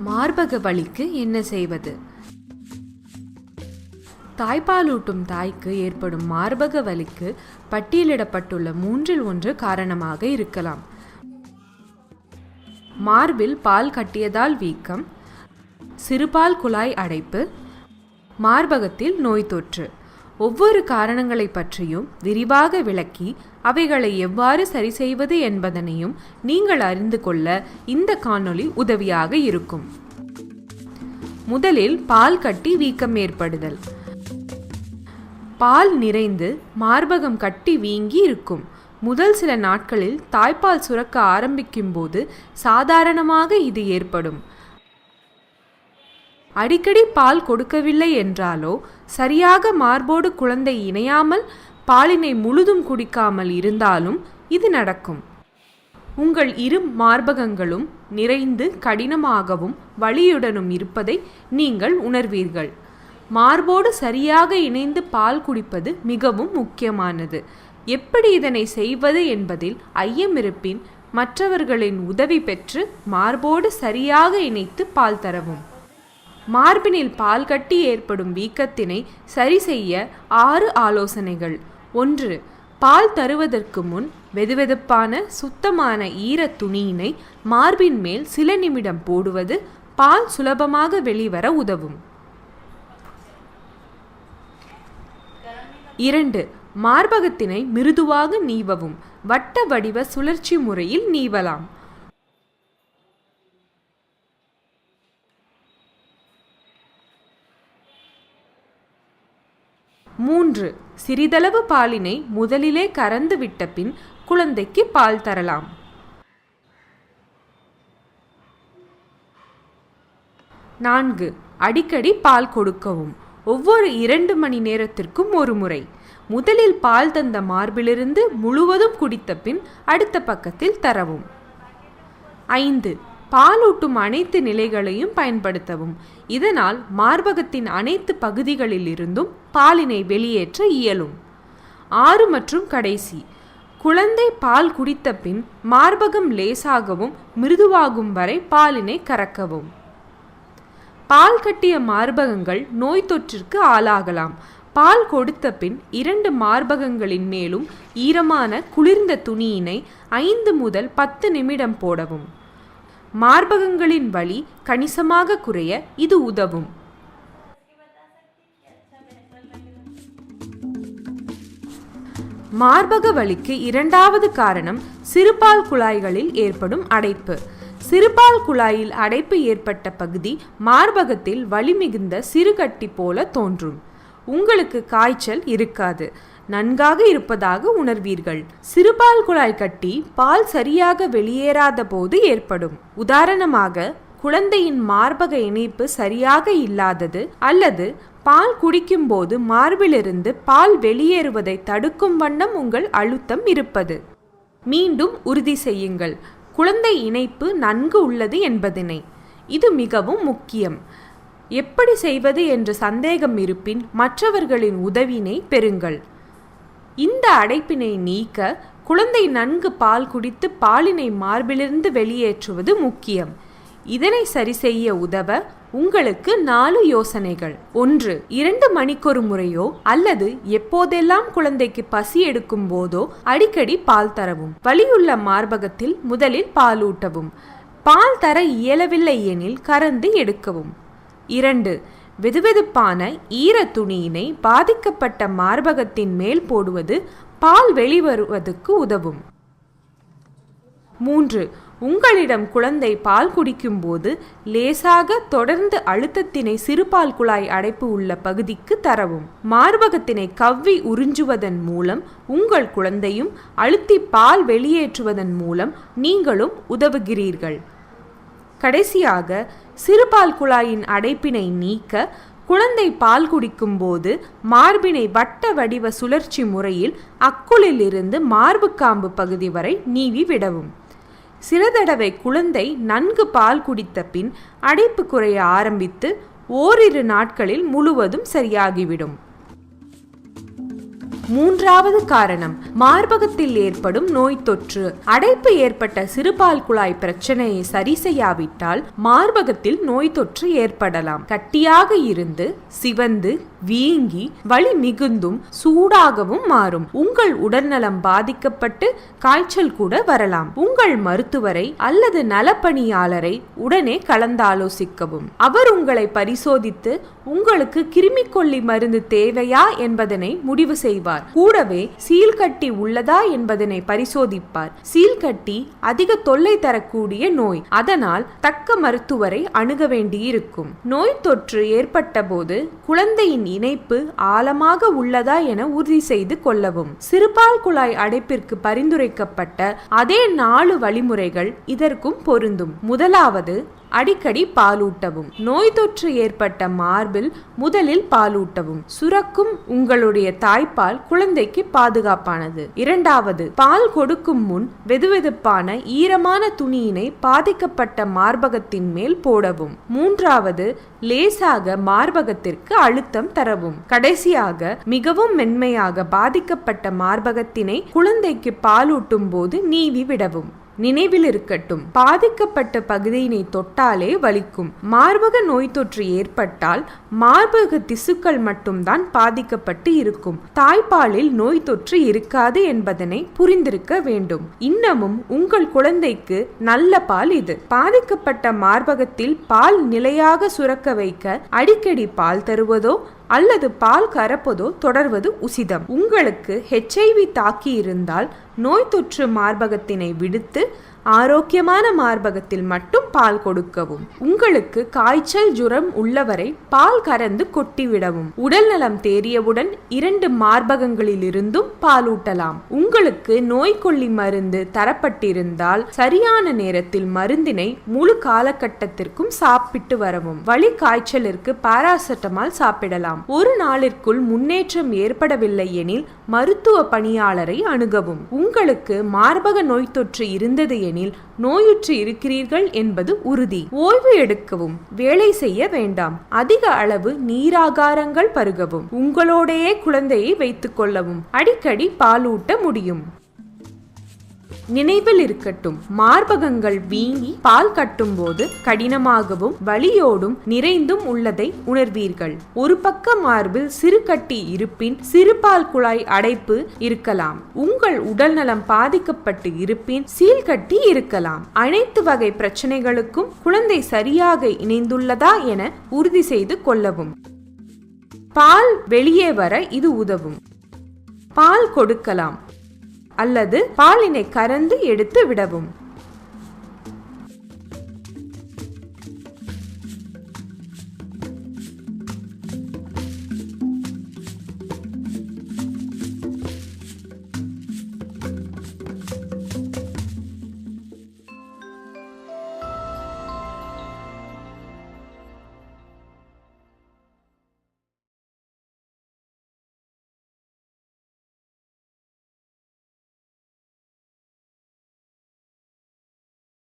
மார்பக வலிக்கு என்ன செய்வது? தாய்ப்பாலூட்டும் தாய்க்கு ஏற்படும் மார்பக வலிக்கு பட்டியலிடப்பட்டுள்ள 3 காரணமாக இருக்கலாம். மார்பில் பால் கட்டியதால் வீக்கம், சிறுபால் குழாய் அடைப்பு, மார்பகத்தில் நோய் தொற்று. ஒவ்வொரு காரணங்களை பற்றியும் விரிவாக விளக்கி அவைகளை எவ்வாறு சரி செய்வது என்பதனையும் நீங்கள் அறிந்து கொள்ள இந்த காணொளி உதவியாக இருக்கும். முதலில் பால் கட்டி வீக்கம் ஏற்படுதல். பால் நிறைந்து மார்பகம் கட்டி வீங்கி இருக்கும். முதல் சில நாட்களில் தாய்ப்பால் சுரக்க ஆரம்பிக்கும் போது சாதாரணமாக இது ஏற்படும். அடிக்கடி பால் கொடுக்கவில்லை என்றாலோ, சரியாக மார்போடு குழந்தை இணையாமல் பாலினை முழுதும் குடிக்காமல் இருந்தாலும் இது நடக்கும். உங்கள் இரு மார்பகங்களும் நிறைந்து கடினமாகவும் வலியுடனும் இருப்பதை நீங்கள் உணர்வீர்கள். மார்போடு சரியாக இணைந்து பால் குடிப்பது மிகவும் முக்கியமானது. எப்படி இதனை செய்வது என்பதில் ஐயமிருப்பின் மற்றவர்களின் உதவி பெற்று மார்போடு சரியாக இணைத்து பால் தரவும். மார்பினில் பால் கட்டி ஏற்படும் வீக்கத்தினை சரி செய்ய 6 ஆலோசனைகள். 1. பால் தருவதற்கு முன் வெதுவெதுப்பான சுத்தமான ஈர துணியினை மார்பின் மேல் சில நிமிடம் போடுவது பால் சுலபமாக வெளிவர உதவும். 2. மார்பகத்தினை மிருதுவாக நீவவும். வட்ட வடிவ சுழற்சி முறையில் நீவலாம். 3. சிறிதளவு பாலினை முதலிலே கறந்து விட்ட பின் குழந்தைக்கு பால் தரலாம். 4. அடிக்கடி பால் கொடுக்கவும். ஒவ்வொரு 2 மணி நேரத்திற்கும் ஒரு முறை. முதலில் பால் தந்த மார்பிலிருந்து முழுவதும் குடித்த பின் அடுத்த பக்கத்தில் தரவும். 5. பாலூட்டும் அனைத்து நிலைகளையும் பயன்படுத்தவும். இதனால் மார்பகத்தின் அனைத்து பகுதிகளில் இருந்தும் பாலினை வெளியேற்ற இயலும். 6 மற்றும் கடைசி, குழந்தை பால் குடித்த பின் மார்பகம் லேசாகவும் மிருதுவாகும் வரை பாலினை கறக்கவும். பால் கட்டிய மார்பகங்கள் நோய் தொற்றிற்கு ஆளாகலாம். பால் கொடுத்த பின் 2 மார்பகங்களின் மேலும் ஈரமான குளிர்ந்த துணியினை 5 முதல் 10 நிமிடம் போடவும். மார்பகங்களின் வலி கணிசமாக குறைய இது உதவும். மார்பக வலிக்கு 2வது காரணம் சிறுபால் குழாய்களில் ஏற்படும் அடைப்பு. சிறுபால் குழாயில் அடைப்பு ஏற்பட்ட பகுதி மார்பகத்தில் வலி மிகுந்த சிறுகட்டி போல தோன்றும். உங்களுக்கு காய்ச்சல் இருக்காது, நன்காக இருப்பதாக உணர்வீர்கள். சிறுபால் குழாய் கட்டி பால் சரியாக வெளியேறாத போது ஏற்படும். உதாரணமாக, குழந்தையின் மார்பக இணைப்பு சரியாக இல்லாதது அல்லது பால் குடிக்கும் போது மார்பிலிருந்து பால் வெளியேறுவதை தடுக்கும் வண்ணம் உங்கள் அழுத்தம் இருப்பது. மீண்டும் உறுதி செய்யுங்கள் குழந்தை இணைப்பு நன்கு உள்ளது என்பதனை. இது மிகவும் முக்கியம். எப்படி செய்வது என்று சந்தேகம் இருப்பின் மற்றவர்களின் உதவினை பெறுங்கள். இந்த அடைப்பினை நீக்க குழந்தை நன்கு பால் குடித்து பாலினை மார்பிலிருந்து வெளியேற்றுவது முக்கியம். இதனை சரி செய்ய உதவ உங்களுக்கு 4 யோசனைகள். 1. 2 மணிக்கொரு முறையோ அல்லது எப்போதெல்லாம் குழந்தைக்கு பசி எடுக்கும் போதோ அடிக்கடி பால் தரவும். வலியுள்ள மார்பகத்தில் முதலில் பாலூட்டவும். பால் தர இயலவில்லை எனில் கறந்து எடுக்கவும். 2. வெதுவெதுப்பான ஈர துணியினை பாதிக்கப்பட்ட மார்பகத்தின் மேல் போடுவது பால் வெளிவருவதற்கு உதவும். 3. உங்களிடம் குழந்தை பால் குடிக்கும் போது லேசாக தொடர்ந்து அழுத்தத்தினை சிறுபால் குழாய் அடைப்பு உள்ள பகுதிக்கு தரவும். மார்பகத்தினை கவ்வி உறிஞ்சுவதன் மூலம் உங்கள் குழந்தையும் அழுத்தி பால் வெளியேற்றுவதன் மூலம் நீங்களும் உதவுகிறீர்கள். கடைசியாக, சிறுபால் குழாயின் அடைப்பினை நீக்க குழந்தை பால் குடிக்கும் போது மார்பினை வட்ட வடிவ சுழற்சி முறையில் அக்குளில் இருந்து மார்பு காம்பு பகுதி வரை நீவி விடவும். சில தடவை குழந்தை நன்கு பால் குடித்த பின் அடைப்பு குறைய ஆரம்பித்து ஓரிரு நாட்களில் முழுவதும் சரியாகிவிடும். மூன்றாவது காரணம் மார்பகத்தில் ஏற்படும் நோய் தொற்று. அடைப்பு ஏற்பட்ட சிறுபால் குழாய் பிரச்சனையை சரி செய்யாவிட்டால் மார்பகத்தில் நோய் தொற்று ஏற்படலாம். கட்டியாக இருந்து சிவந்து வீங்கி வலி மிகுந்தும் சூடாகவும் மாறும். உங்கள் உடல்நலம் பாதிக்கப்பட்டு காய்ச்சல் கூட வரலாம். உங்கள் மருத்துவரை அல்லது நலப்பணியாளரை உடனே கலந்தாலோசிக்கவும். அவர் உங்களை பரிசோதித்து உங்களுக்கு கிருமிக்கொல்லி மருந்து தேவையா என்பதனை முடிவு செய்வார். கூடவே சீழ்கட்டி உள்ளதா என்பதனை பரிசோதிப்பார். சீழ்கட்டி அதிக தொல்லை தரக்கூடிய நோய், அதனால் தக்க மருத்துவரை அணுக வேண்டியிருக்கும். நோய் தொற்று ஏற்பட்ட போது குழந்தையின் இணைப்பு ஆழமாக உள்ளதா என உறுதி செய்து கொள்ளவும். சிறுபால் குழாய் அடைப்பிற்கு பரிந்துரைக்கப்பட்ட அதே 4 வழிமுறைகள் இதற்கும் பொருந்தும். முதலாவது, அடிக்கடி பாலூட்டவும். நோய் தொற்று ஏற்பட்ட மார்பில் முதலில் பாலூட்டவும். சுரக்கும் உங்களுடைய தாய்ப்பால் குழந்தைக்கு பாதுகாப்பானது. இரண்டாவது, பால் கொடுக்கும் முன் வெதுவெதுப்பான ஈரமான துணியினை பாதிக்கப்பட்ட மார்பகத்தின் மேல் போடவும். மூன்றாவது, லேசாக மார்பகத்திற்கு அழுத்தம் தரவும். கடைசியாக, மிகவும் மென்மையாக பாதிக்கப்பட்ட மார்பகத்தினை குழந்தைக்கு பாலூட்டும் போது நீவி விடவும். நினைவில் இருக்கட்டும், பாதிக்கப்பட்ட பகுதியினை தொட்டாலே வலிக்கும். மார்பக நோய் தொற்று ஏற்பட்டால் மார்பக திசுக்கள் மட்டும்தான் பாதிக்கப்பட்டு இருக்கும். தாய்ப்பாலில் நோய் தொற்று இருக்காது என்பதனை புரிந்திருக்க வேண்டும். இன்னமும் உங்கள் குழந்தைக்கு நல்ல பால் இது. பாதிக்கப்பட்ட மார்பகத்தில் பால் நிலையாக சுரக்க வைக்க அடிக்கடி பால் தருவதோ அல்லது பால் கறப்பதோ தொடர்வது உசிதம். உங்களுக்கு HIV தாக்கி இருந்தால் நோய் தொற்று மார்பகத்தினை விடுத்து ஆரோக்கியமான மார்பகத்தில் மட்டும் பால் கொடுக்கவும். உங்களுக்கு காய்ச்சல் ஜுரம் உள்ளவரை பால் கறந்து கொட்டிவிடவும். உடல் நலம் தேறியவுடன் 2 மார்பகங்களிலிருந்தும் பாலூட்டலாம். உங்களுக்கு நோய்க்கொல்லி மருந்து தரப்பட்டிருந்தால் சரியான நேரத்தில் மருந்தினை முழு காலகட்டத்திற்கும் சாப்பிட்டு வரவும். வலி காய்ச்சலிற்கு பாராசெட்டமால் சாப்பிடலாம். ஒரு நாளிற்குள் முன்னேற்றம் ஏற்படவில்லை எனில் மருத்துவ பணியாளரை அணுகவும். உங்களுக்கு மார்பக நோய் தொற்று இருந்தது எனில் நோயுற்று இருக்கிறீர்கள் என்பது உறுதி. ஓய்வு எடுக்கவும். வேலை செய்ய வேண்டாம். அதிக அளவு நீராகாரங்கள் பருகவும். உங்களோடையே குழந்தையை வைத்துக் கொள்ளவும். அடிக்கடி பாலூட்ட முடியும். நினைவில் இருக்கட்டும், மார்பகங்கள் வீங்கி பால் கட்டும் போது கடினமாகவும் வலியோடும் நிறைந்தும் உள்ளதை உணர்வீர்கள். ஒரு பக்க மார்பில் சிறு கட்டி இருப்பின் சிறுபால் குழாய் அடைப்பு இருக்கலாம். உங்கள் உடல் நலம் பாதிக்கப்பட்டு இருப்பின் சீழ்கட்டி இருக்கலாம். அனைத்து வகை பிரச்சனைகளுக்கும் குழந்தை சரியாக இணைந்துள்ளதா என உறுதி செய்து கொள்ளவும். பால் வெளியே வர இது உதவும். பால் கொடுக்கலாம் அல்லது பாலினை கறந்து எடுத்து விடவும்.